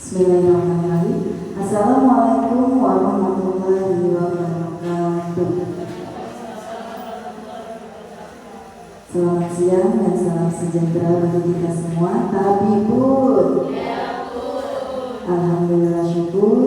Bismillahirrahmanirrahim. Assalamualaikum warahmatullahi wabarakatuh. Selamat siang dan salam sejahtera bagi kita semua. Tabibun. Alhamdulillah syukur.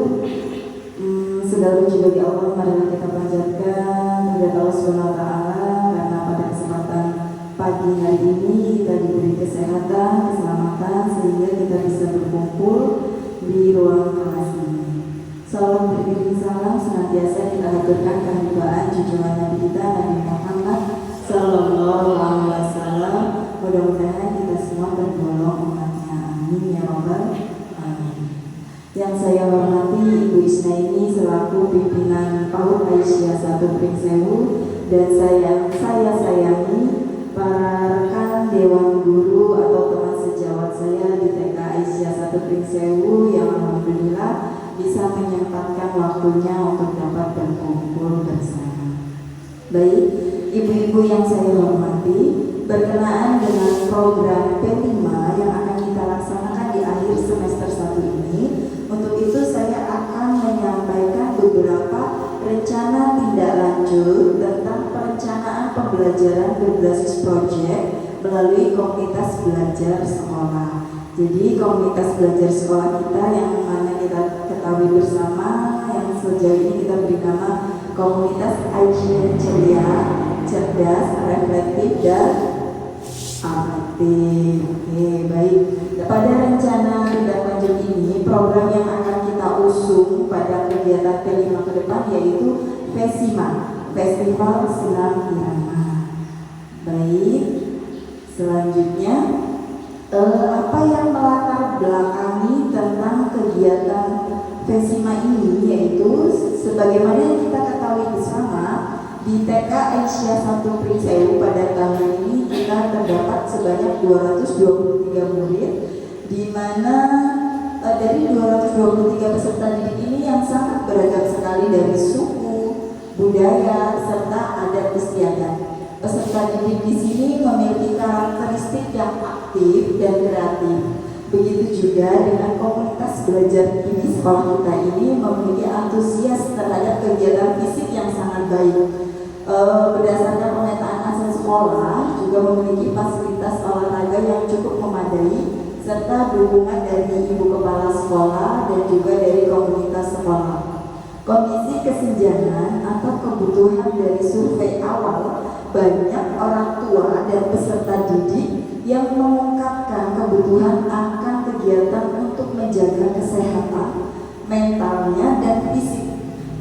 Segala puji bagi Allah, marilah kita panjatkan kepada Allah Subhanahu wa taala karena pada kesempatan pagi hari ini kita diberi kesehatan, keselamatan sehingga kita bisa berkumpul di ruang kelas ini. Salam beriring salam senantiasa kita haturkan kehadiran junjungan Nabi kita Nabi Muhammad Sallallahu Alaihi Wasallam. Mudah-mudahan kita semua tergolong umatnya. Amin ya Rabbal alamin. Yang saya hormati Ibu Isna ini selaku pimpinan PAUD Aisyah 1 Pringsewu dan saya sayangi para rekan Dewan Guru atau teman sejawat saya di TK Aisyah 1 Pringsewu yang alhamdulillah bisa menyempatkan waktunya untuk dapat berkumpul bersama. Baik, ibu-ibu yang saya hormati, berkenaan dengan program P5 yang akan kita laksanakan di akhir semester 1 ini, untuk itu saya akan menyampaikan beberapa rencana tindak lanjut tentang perencanaan pembelajaran berbasis proyek melalui komunitas belajar sekolah. Jadi komunitas belajar sekolah kita yang mana kita ketahui bersama yang sejauh ini kita beri nama komunitas Aisyah Ceria, cerdas, reflektif dan afektif. Oke, baik. Pada rencana tindak lanjut ini, program yang akan kita usung pada kegiatan P5 ke depan yaitu FESIMA, Festival Senam Irama. Baik, selanjutnya apa yang melatar belakangi tentang kegiatan FESIMA ini, yaitu sebagaimana yang kita ketahui bersama di TK Aisyah 1 Pringsewu pada tahun ini kita terdapat sebanyak 223 murid, di mana dari 223 peserta didik ini yang sangat beragam sekali dari suku, budaya, serta adat istiadat. Peserta didik di sini memiliki karakteristik yang aktif dan kreatif. Begitu juga dengan komunitas belajar di sekolah kita ini memiliki antusias terhadap kegiatan fisik yang sangat baik. Berdasarkan pemetaan aset sekolah juga memiliki fasilitas olahraga yang cukup memadai serta dukungan dari ibu kepala sekolah dan juga dari komunitas sekolah. Kondisi kesenjangan atau kebutuhan dari survei awal, banyak orang tua dan peserta didik yang mengungkapkan kebutuhan akan kegiatan untuk menjaga kesehatan mentalnya dan fisik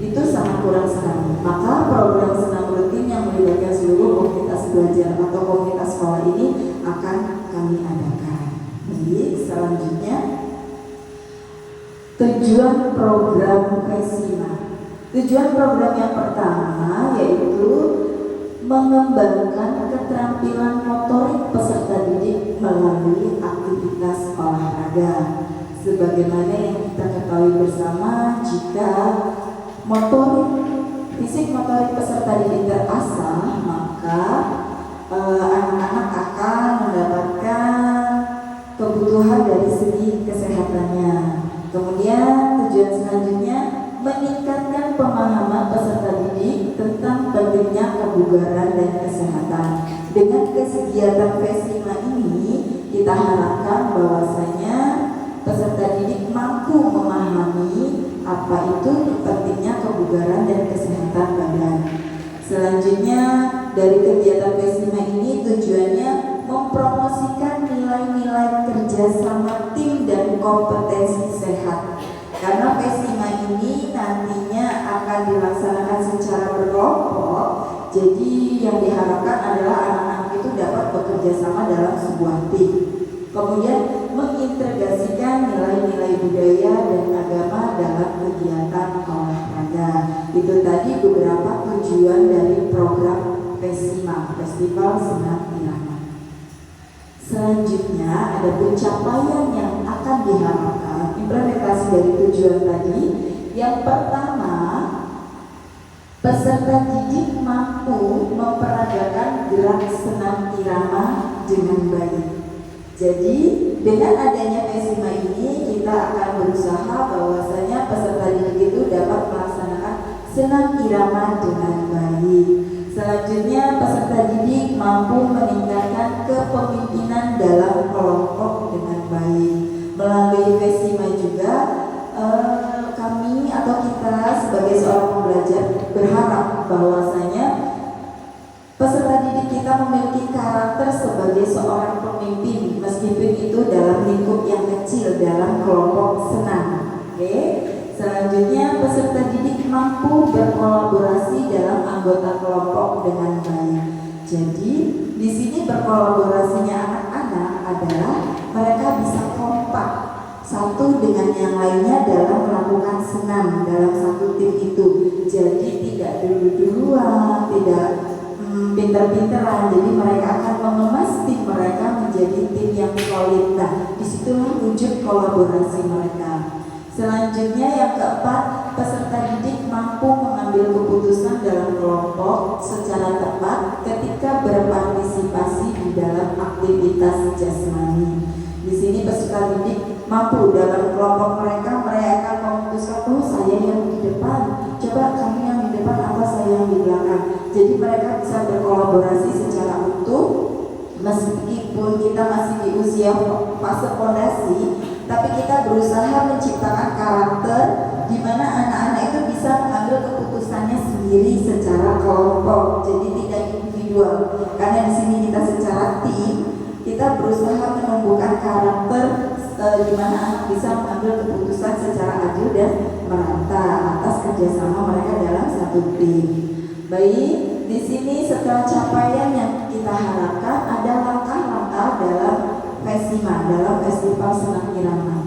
itu sangat kurang sekali. Maka program senam rutin yang melibatkan seluruh komunitas belajar atau komunitas sekolah ini akan kami adakan. Baik, selanjutnya tujuan program FESIMA. Tujuan program yang pertama yaitu mengembangkan keterampilan motorik peserta didik melalui aktivitas olahraga. Sebagaimana yang kita ketahui bersama, jika fisik motorik peserta didik terasah, maka anak-anak akan mendapatkan kebutuhan dari segi kesehatannya. Kemudian tujuan selanjutnya meningkatkan pemahaman peserta didik tentang pentingnya kebugaran dan kesehatan. Dengan kegiatan FESIMA ini kita harapkan bahwasanya peserta didik mampu memahami apa itu pentingnya kebugaran dan kesehatan badan. Selanjutnya dari kegiatan FESIMA ini tujuannya mempromosikan nilai-nilai kerjasama tim dan kompetensi sehat. Karena FESIMA ini nantinya akan dilaksanakan secara berkelompok, jadi yang diharapkan adalah anak-anak itu dapat bekerja sama dalam sebuah tim. Kemudian mengintegrasikan nilai-nilai budaya dan agama dalam kegiatan olahraga. Itu tadi beberapa tujuan dari program FESIMA, Festival Senam Irama. Selanjutnya ada pencapaian yang akan diharapkan implementasi dari tujuan tadi. Yang pertama, peserta didik mampu memperagakan gerak senam irama dengan baik. Jadi dengan adanya FESIMA ini kita akan berusaha senam irama dengan baik. Selanjutnya, peserta didik mampu meningkatkan kepemimpinan dalam kelompok dengan baik. Melalui Vesima juga, kami atau kita sebagai seorang pembelajar berharap bahwasanya peserta didik kita memiliki karakter sebagai seorang pemimpin, meskipun itu dalam lingkup yang kecil dalam kelompok senam. Oke. Selanjutnya, peserta didik mampu berkolaborasi dalam anggota kelompok dengan baik. Jadi, di sini berkolaborasinya anak-anak adalah mereka bisa kompak satu dengan yang lainnya dalam melakukan senam dalam satu tim itu. Jadi tidak dulu-duluan, tidak pinter-pinteran. Jadi mereka akan mengemas tim mereka menjadi tim yang solid. Nah, disitulah wujud kolaborasi mereka. Selanjutnya yang keempat, peserta didik mampu mengambil keputusan dalam kelompok secara tepat ketika berpartisipasi di dalam aktivitas jasmani. Di sini peserta didik mampu dalam kelompok mereka akan memutuskan, oh saya yang di depan, coba kamu yang di depan atau saya yang di belakang. Jadi mereka bisa berkolaborasi secara utuh meskipun kita masih di usia fase fondasi, tapi kita berusaha menciptakan karakter di mana anak-anak itu bisa mengambil keputusannya sendiri secara kelompok, jadi tidak individual. Karena di sini kita secara tim, kita berusaha menumbuhkan karakter di mana anak bisa mengambil keputusan secara adil dan merata atas kerjasama mereka dalam satu tim. Baik, di sini setelah capaian yang kita harapkan ada langkah-langkah dalam Vesima, dalam Festival Senam Irama.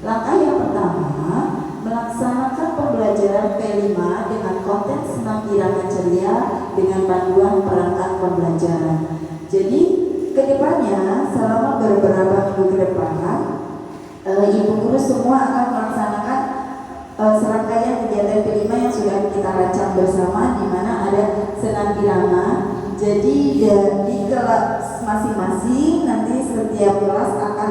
Langkah yang pertama, melaksanakan pembelajaran P5 dengan konten senam irama ceria dengan panduan perangkat pembelajaran. Jadi, kedepannya selama beberapa minggu ke depan, ibu guru semua akan melaksanakan serangkaian kegiatan P5 yang sudah kita rancang bersama, di mana ada senam irama. Jadi di kelas masing-masing nanti setiap kelas akan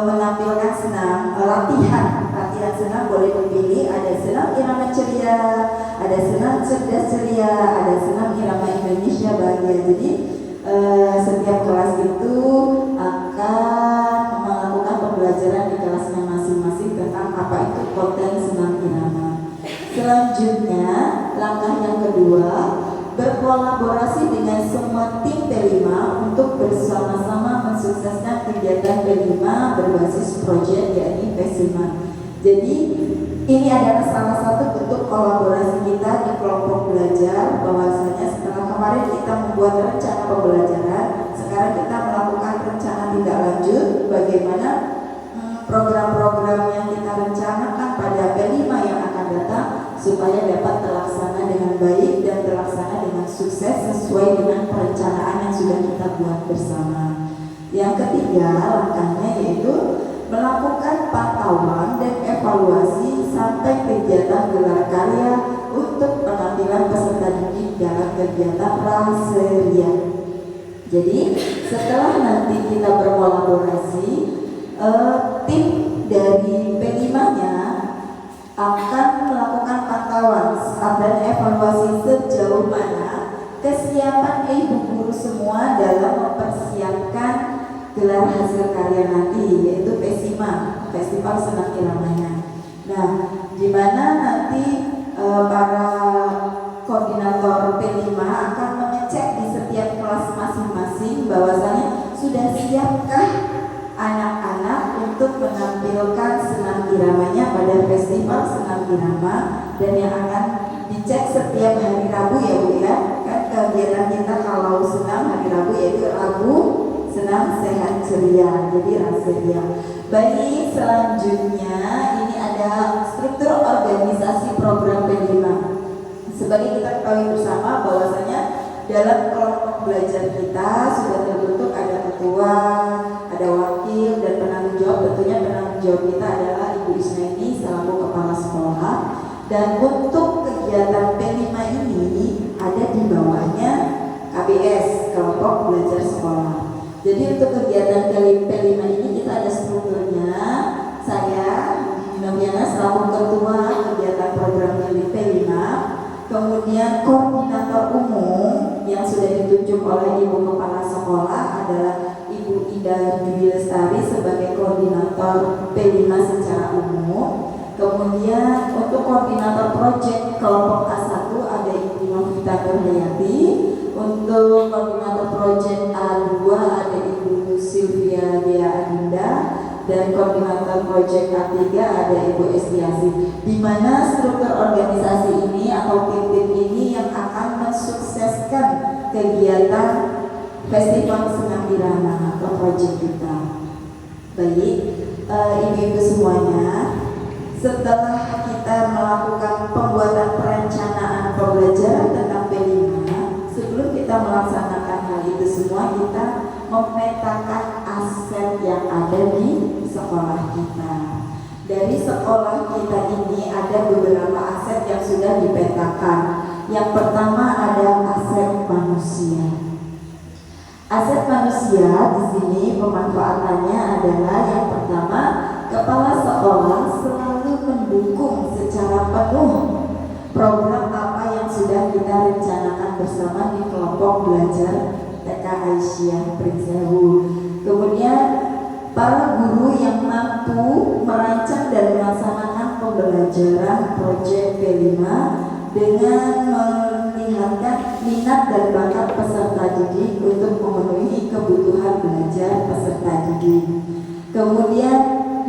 menampilkan senam latihan senam, boleh dipilih. Ada senam irama ceria, ada senam cerdas ceria, ada senam irama Indonesia Bahagia. Jadi setiap kelas itu akan melakukan pembelajaran di kelasnya masing-masing tentang apa itu konten senam irama. Selanjutnya, langkah yang kedua, berkolaborasi dengan semua tim P5 untuk bersama-sama mensukseskan kegiatan P5 berbasis proyek, yakni Vesima. Jadi ini adalah salah satu bentuk kolaborasi kita di kelompok belajar, bahwasanya setelah kemarin kita membuat rencana pembelajaran, sekarang kita melakukan rencana tindak lanjut bagaimana program-program yang kita rencanakan pada P5 yang akan datang supaya dapat terlaksana dengan baik dan terlaksana dengan sukses sesuai dengan perencanaan yang sudah kita buat bersama. Yang ketiga, langkahnya yaitu melakukan pantauan dan evaluasi sampai kegiatan gelar karya untuk penampilan peserta didik dalam kegiatan praseria. Jadi setelah nanti kita berkolaborasi, tim dari P5-nya akan melakukan pantauan dan evaluasi sejauh mana kesiapan ibu guru semua dalam mempersiapkan gelar hasil karya nanti, yaitu Vesima, Festival Senam Iramanya. Nah, di mana nanti para koordinator P5 akan mengecek di setiap kelas masing-masing bahwasanya sudah siapkah anak-anak untuk menampilkan senam iramanya pada Festival Senam Irama, dan yang akan dicek setiap hari Rabu ya Bu ya. Kan kegiatan kita kalau senam hari Rabu yaitu Rabu senam sehat ceria, jadi raseria. Baik, selanjutnya ini ada struktur organisasi program P5. Sebagai kita ketahui bersama bahwasanya dalam kelompok belajar kita sudah terbentuk ada ketua, ada wakil dan penanggung jawab. Tentunya penanggung jawab kita adalah Ibu Isnaini selaku kepala sekolah. Dan untuk kegiatan P5 ini ada di bawahnya KBS, kelompok belajar sekolah. Jadi untuk kegiatan P5 ini kita ada strukturnya. Saya Noviana selaku ketua kegiatan program P5 Kemudian koordinator umum yang sudah ditunjuk oleh Ibu Kepala Sekolah adalah Ibu Ida Dwi Lestari sebagai koordinator P5 secara umum. Kemudian untuk koordinator proyek kelompok A1 ada Ibu Novita Nurhayati. Untuk koordinator proyek A2 ada Ibu Sylvia Dea Adinda. Dan koordinator proyek A3 ada Ibu Estiasi, di mana struktur organisasi ini atau tim-tim ini yang akan mensukseskan kegiatan Festival Senam Irama atau proyek kita. Baik, ibu-ibu semuanya, setelah kita melakukan pembuatan perencanaan pembelajaran tentang P5, sebelum kita melaksanakan hal itu semua, kita memetakan aset yang ada di sekolah kita. Dari sekolah kita ini ada beberapa aset yang sudah dipetakan. Yang pertama ada aset manusia. Aset manusia di sini pemanfaatannya adalah yang pertama, kepala sekolah selalu mendukung secara penuh program apa yang sudah kita rencanakan bersama di kelompok belajar TK Aisyah Prinsewu. Kemudian para guru yang mampu merancang dan melaksanakan pembelajaran proyek P5 dengan melihatkan minat dan bakat peserta didik untuk memenuhi kebutuhan belajar peserta didik. Kemudian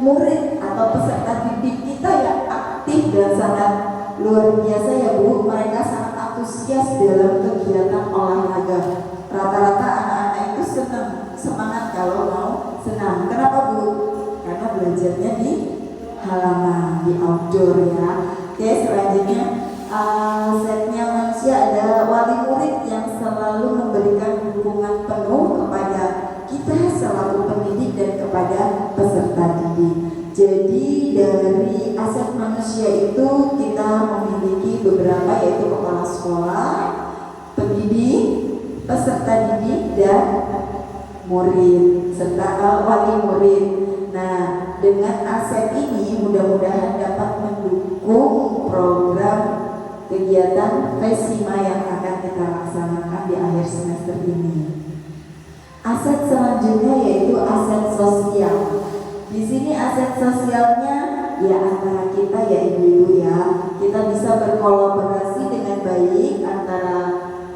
murid atau peserta didik kita yang aktif dan sangat luar biasa ya Bu, mereka sangat antusias dalam kegiatan olahraga. Rata-rata anak-anak itu senang, semangat kalau mau senam. Kenapa Bu? Karena belajarnya di halaman, di outdoor ya. Oke, selanjutnya setnya manusia ada wali murid yang selalu memberikan dukungan penuh kepada kita selaku pendidik dan kepada peserta didik. Jadi dari aset manusia itu kita memiliki beberapa, yaitu kepala sekolah, pendidik, peserta didik, dan murid serta wali murid. Nah, dengan aset ini mudah-mudahan dapat mendukung program kegiatan FESIMA yang akan kita laksanakan di akhir semester ini. Aset selanjutnya yaitu aset sosial. Di sini aset sosialnya ya antara kita ya ibu-ibu ya, kita bisa berkolaborasi dengan baik antara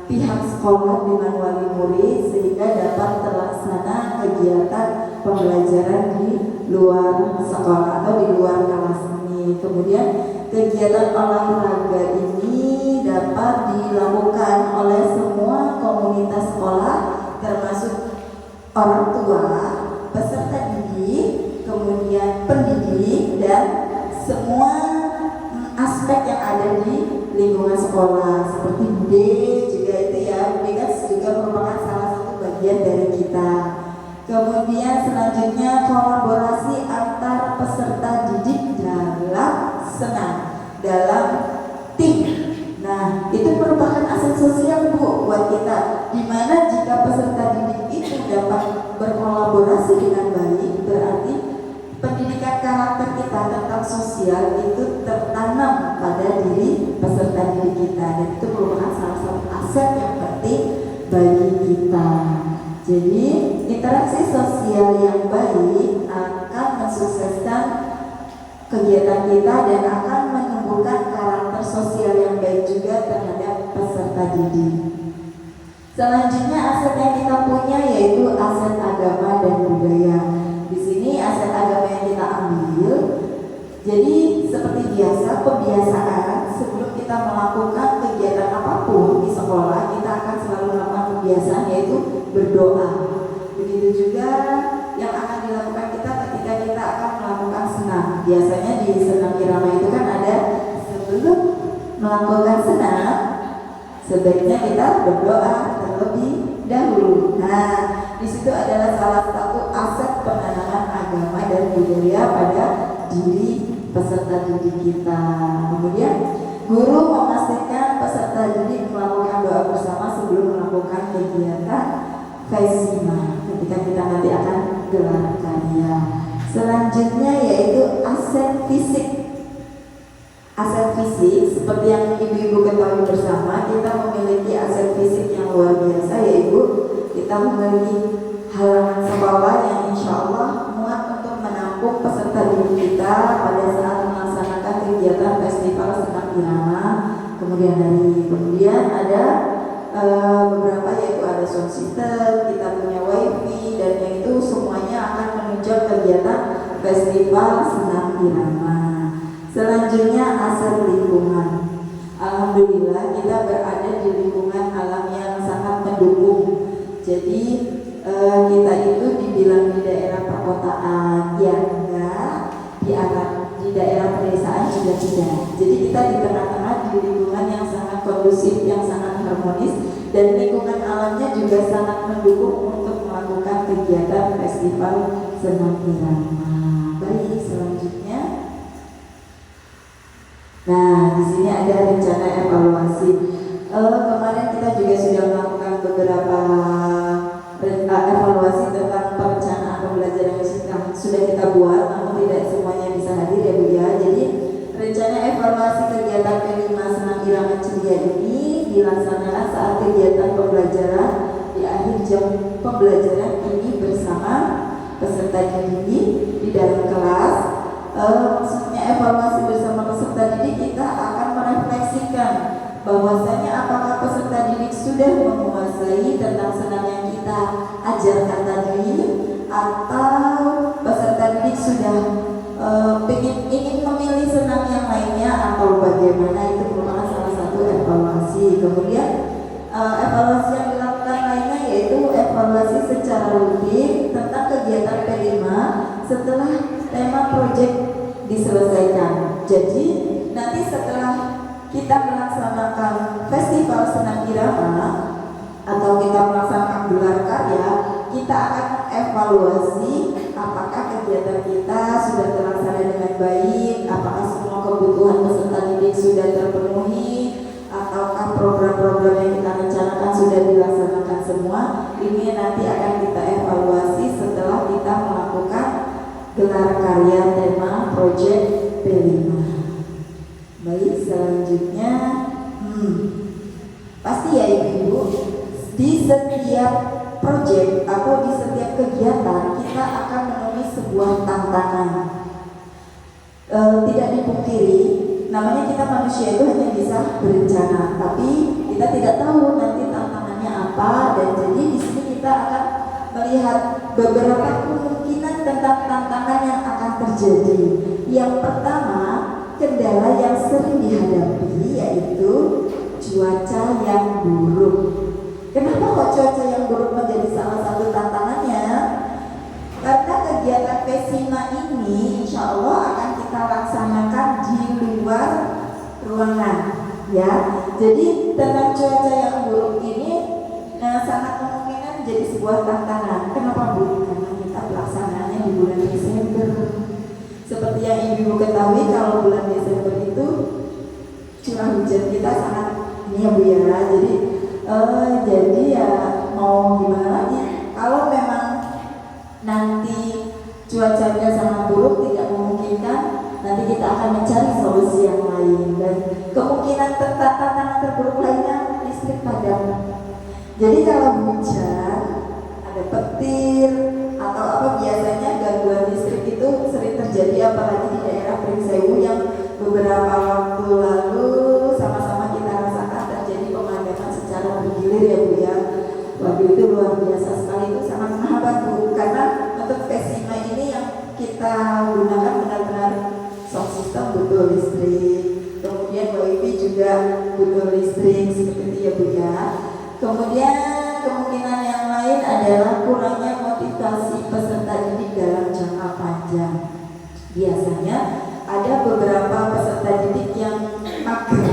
pihak sekolah dengan wali murid sehingga dapat terlaksana kegiatan pembelajaran di luar sekolah atau di luar kelas ini. Kemudian kegiatan olahraga ini dapat dilakukan oleh semua komunitas sekolah termasuk orang tua, peserta didik, kemudian pendidik, dan semua aspek yang ada di lingkungan sekolah seperti bude juga itu ya, bude kan juga merupakan salah satu bagian dari kita. Kemudian selanjutnya kolaborasi antar peserta didik dalam senam, dalam tim. Nah, itu merupakan aset sosial Bu buat kita, dimana jika peserta didik itu dapat berkolaborasi dengan baik, berarti pendidikan karakter kita tentang sosial itu tertanam pada diri peserta didik kita, dan itu merupakan salah satu aset yang penting bagi kita. Jadi interaksi sosial yang baik akan mensukseskan kegiatan kita dan akan menumbuhkan karakter sosial yang baik juga terhadap peserta didik. Selanjutnya aset yang kita punya yaitu aset agama dan budaya. Di sini aset agama yang kita ambil. Jadi seperti biasa pembiasaan sebelum kita melakukan kegiatan apapun di sekolah, kita akan selalu melakukan kebiasaan yaitu berdoa. Begitu juga yang akan dilakukan kita ketika kita akan melakukan senam. Biasanya di senam irama itu kan ada sebelum melakukan senam sebaiknya kita berdoa terlebih dahulu. Nah, di situ adalah salah satu aset penanaman agama dan budaya pada diri peserta didik kita. Kemudian guru memastikan peserta didik melakukan doa bersama sebelum melakukan kegiatan FESIMA ketika kita nanti akan gelar karya. Selanjutnya yaitu aset fisik. Aset fisik seperti yang ibu-ibu ketahui bersama, kita memiliki aset fisik yang luar biasa ya Ibu. Kita memiliki halaman sekolah yang insya Allah muat untuk menampung peserta didik kita pada saat melaksanakan kegiatan festival senam irama kemudian hari. Kemudian ada beberapa, yaitu ada sound system, kita punya wifi, dan yang itu semuanya akan menunjang kegiatan festival senam irama. Selanjutnya aset lingkungan. Alhamdulillah kita berada di lingkungan alam yang sangat mendukung. Jadi kita itu dibilang di daerah perkotaan ya enggak, di daerah pedesaan juga tidak. Jadi kita di tengah-tengah di lingkungan yang sangat kondusif, yang sangat harmonis, dan lingkungan alamnya juga sangat mendukung untuk melakukan kegiatan festival senam irama. Baik, selanjutnya. Nah, di sini ada rencana evaluasi. Kemarin kita juga sudah melakukan beberapa evaluasi tentang perencanaan pembelajaran yang sudah kita buat, namun tidak semuanya bisa hadir ya Bu ya. Jadi rencana evaluasi kegiatan kelima senam irama ceria ini dilaksanakan saat kegiatan pembelajaran di akhir jam pembelajaran ini bersama peserta didik di dalam kelas. Maksudnya evaluasi bersama peserta didik, kita akan merefleksikan bahwasanya apakah peserta didik sudah menguasai tentang senam yang kita ajarkan tadi, atau peserta didik sudah ingin memilih senam yang lainnya, atau bagaimana. Itu merupakan salah satu evaluasi. Kemudian evaluasi yang dilakukan lainnya yaitu evaluasi secara rutin tentang kegiatan P5 setelah tema proyek diselesaikan. Jadi nanti setelah kita melaksanakan festival senam irama atau kita melaksanakan gelar karya, kita akan evaluasi apakah kegiatan kita sudah terlaksana dengan baik, apakah semua kebutuhan peserta didik sudah terpenuhi, ataukah program-program yang kita rencanakan sudah dilaksanakan semua. Ini nanti akan kita evaluasi setelah kita melakukan gelar karya tema proyek P5. Baik, selanjutnya pasti ya Ibu, di setiap proyek atau di setiap kegiatan kita akan menemui sebuah tantangan. Tidak dipungkiri, namanya kita manusia itu hanya bisa berencana, tapi kita tidak tahu nanti tantangannya apa, dan jadi di sini kita akan melihat beberapa kemungkinan tentang tantangan yang akan terjadi. Yang pertama, kendala yang sering dihadapi yaitu cuaca yang buruk. Kenapa kok cuaca yang buruk menjadi salah satu tantangannya? Karena kegiatan P5 ini insya Allah akan kita laksanakan di luar ruangan, ya. Jadi tentang cuaca yang buruk ini sangat kemungkinan menjadi sebuah tantangan. Kenapa Bu? Karena kita pelaksanaannya di bulan Desember. Seperti yang Ibu ketahui, kalau bulan Desember itu curah hujan kita sangat ini ya Bu ya. Jadi ya mau gimana lagi? Kalau memang nanti cuacanya sangat buruk, tidak memungkinkan, nanti kita akan mencari solusi yang lain. Dan kemungkinan tantangan terburuk lainnya listrik padam. Jadi kalau hujan, ada petir atau apa, biasanya gangguan listrik itu sering terjadi, apalagi di daerah Pringsewu yang beberapa waktu lalu sama-sama kita rasakan terjadi pemadaman secara bergilir ya Bu ya. Waduh, itu luar biasa sekali, itu sangat membantu karena untuk P5 ini yang kita gunakan benar-benar sound system butuh listrik, kemudian wifi juga butuh listrik, seperti itu ya Bu ya. Kemudian kemungkinan yang lain adalah kurangnya motivasi peserta didik dalam jangka panjang. Biasanya ada beberapa peserta didik yang mager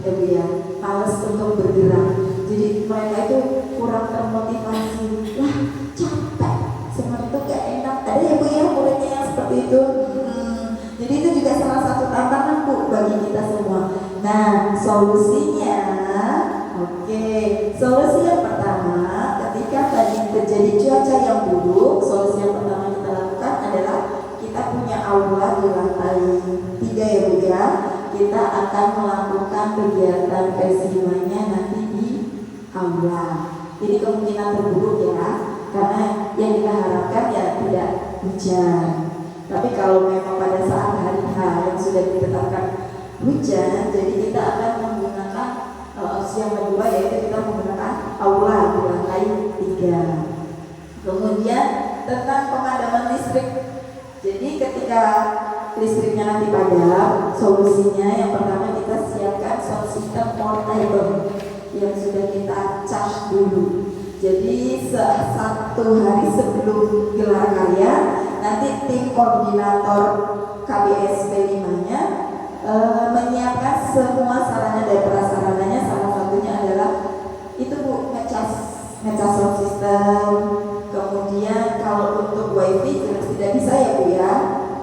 ya Bu ya, malas untuk bergerak. Jadi mereka itu kurang termotivasi. Lah, capek, sebenarnya itu gak enak. Ada ya Bu ya muridnya yang seperti itu. Jadi itu juga salah satu tantangan Bu bagi kita semua. Nah, solusinya, solusi yang pertama, ketika tadi terjadi cuaca yang buruk, solusi yang pertama kita lakukan adalah kita punya aula di lantai 3 ya Bu ya. kita akan melakukan kegiatan festivalnya nanti di aula. Ini kemungkinan terburuk ya, karena yang kita harapkan ya tidak hujan. Tapi kalau memang pada saat hari H yang sudah ditetapkan hujan, jadi kita akan menggunakan opsi yang kedua, yaitu kita menggunakan aula di lantai 3. Kemudian tentang pemadaman listrik. Jadi ketika listriknya nanti padam, solusinya yang pertama kita siapkan sound system portable yang sudah kita charge dulu. Jadi satu hari sebelum gelar karya, nanti tim koordinator KBS P5-nya menyiapkan semua sarana dan prasarananya. Salah satunya adalah itu Bu, ngecas sound system. Kemudian kalau untuk wifi jelas tidak bisa ya Bu ya.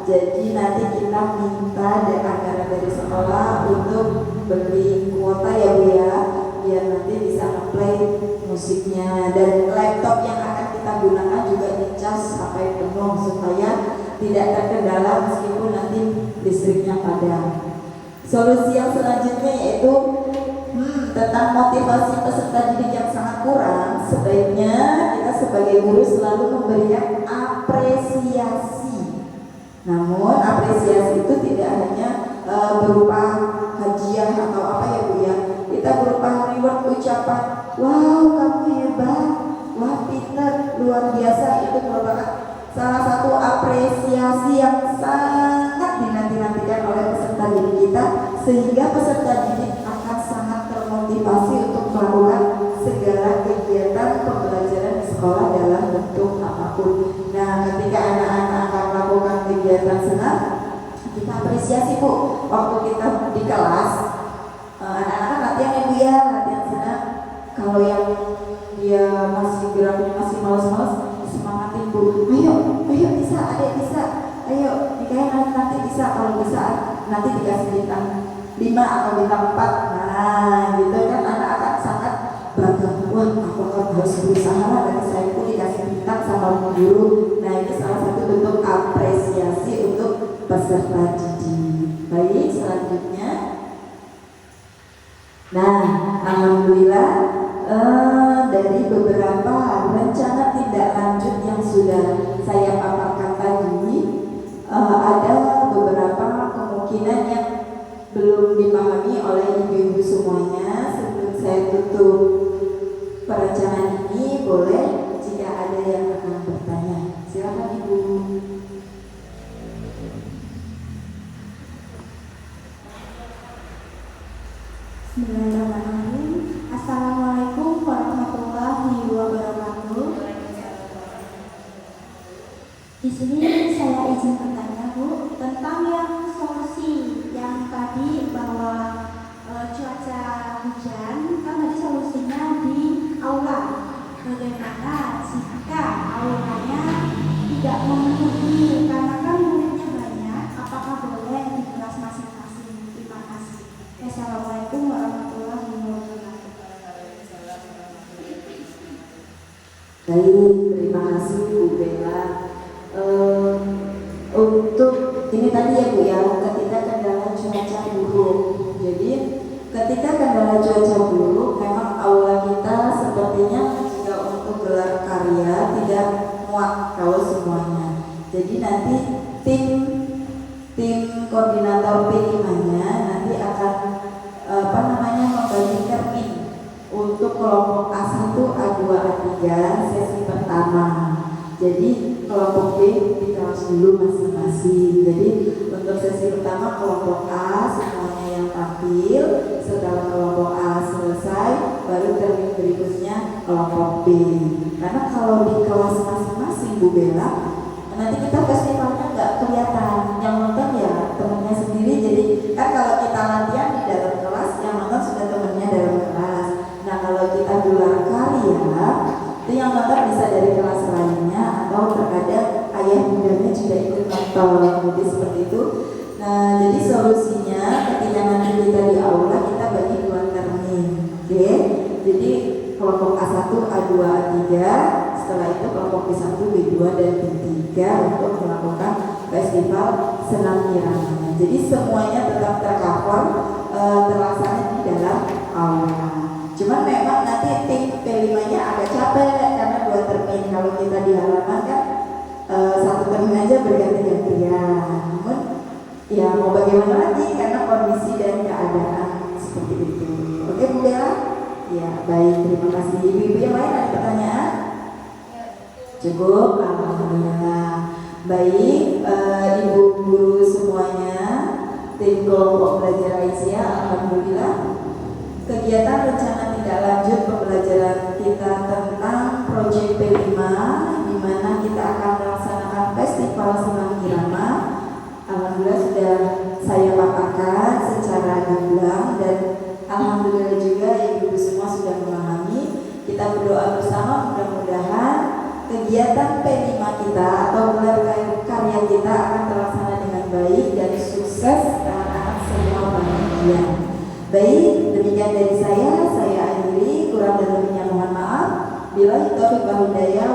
Jadi nanti kita minta anggaran dari sekolah untuk beli kuota ya Bu ya, biar nanti bisa nge-play musiknya. Dan laptop yang akan kita gunakan juga dicas sampai penuh supaya tidak terkendala meskipun nanti listriknya padam. Solusi yang selanjutnya yaitu tentang motivasi peserta didik yang sangat kurang. Sebaiknya kita sebagai guru selalu memberikan apresiasi. Namun apresiasi itu tidak hanya berupa hadiah atau apa ya Bu ya. Kita berupa reward, ucapan, wow kamu hebat, wah pintar, luar biasa. Itu merupakan salah satu apresiasi yang sangat dinanti-nantikan oleh peserta didik kita, sehingga peserta didik akan sangat termotivasi untuk melakukan segala kegiatan pembelajaran di sekolah dalam bentuk apapun. Nah, ketika anak-anak akan melakukan kegiatan senam, kita apresiasi Bu. Waktu kita di kelas, anak-anak latihan ya Bu ya, latihan senam. Kalau yang dia masih geraknya masih malas-malas, semangatin Bu. Ayo bisa, adek bisa. Ayo, dikain nanti bisa. Kalau bisa nanti dikasih bintang 5 atau bintang 4. Nah, gitu kan anak akan sangat bangga. Wah, aku harus berusaha dan saya pun dikasih bintang sama guru. Nah, ini salah satu bentuk apresiasi untuk peserta didik. Baik, selanjutnya. Nah, alhamdulillah dari beberapa rencana tindak lanjut yang sudah saya paparkan tadi, ada beberapa kemungkinan yang belum dipahami oleh ibu-ibu semuanya. Sebelum saya tutup perencanaan ini, boleh jika ada yang akan bertanya, silakan Ibu. Bismillahirrahmanirrahim. Assalamualaikum warahmatullahi wabarakatuh. Di sini saya izin bertanya Bu, tentang yang solusi yang tadi bahwa cuaca hujan, kan tadi solusinya di aula. Bagaimana jika aulanya tidak memenuhi karena kan muridnya banyak, apakah boleh di kelas masing-masing? Terima kasih. Assalamualaikum warahmatullahi wabarakatuh. Baik, terima kasih Bu Bella. Untuk ini tadi ya Bu ya, ketika kendala cuaca buruk. Jadi ketika kendala cuaca buruk, memang aula kita sepertinya jika untuk gelar karya tidak muat kalau semuanya. Jadi nanti tim koordinator P5-nya nanti akan membagi termin untuk kelompok A1, A2, A3 sesi pertama. Jadi kelompok B di kelas dulu masing-masing. Jadi untuk sesi pertama kelompok A semuanya yang tampil. Setelah kelompok A selesai, baru termin berikutnya kelompok B. Karena kalau di kelas masing-masing Bu Bella, nanti kita festivalnya nggak kelihatan. Yang nonton ya temennya sendiri. Jadi kan kalau kita latihan di dalam kelas, yang nonton sudah temennya dalam kelas. Nah kalau kita gelar karya, itu yang nonton bisa dari kelas lainnya atau terkadang ayah bundanya juga ikut nonton. Jadi seperti itu. Nah jadi solusinya ketika nanti kita di aula, kita bagi 2 termin. Oke? Jadi kelompok A1, A2, A3. Setelah itu kelompok B1, B2, dan B3 untuk melakukan festival senam irama. Jadi semuanya tetap tercover, terlaksana di dalam aula. Cuman memang nanti tim P5-nya agak capek karena 2 termin. Kalau kita di halaman kan 1 termin aja berganti-gantian. Namun ya mau bagaimana lagi karena kondisi dan keadaan seperti itu. Oke Bu Bella? Ya baik, terima kasih. Ibu-ibu yang lain ada pertanyaan? Cukup, alhamdulillah. Baik, ibu guru semuanya, tim kelompok belajar Aisyah, alhamdulillah. Kegiatan rencana tindak lanjut pembelajaran kita tentang proyek P5, di mana kita akan melaksanakan festival senam irama. Alhamdulillah sudah saya paparkan secara gamblang dan alhamdulillah juga ibu-ibu semua sudah memahami. Kita berdoa bersama mudah-mudahan kegiatan P5 kita atau gelar karya kita akan terlaksana dengan baik dan sukses dan anak semua bahagia. Baik, demikian dari saya akhiri, kurang dan lebihnya mohon maaf. Bila itu wal hidayah.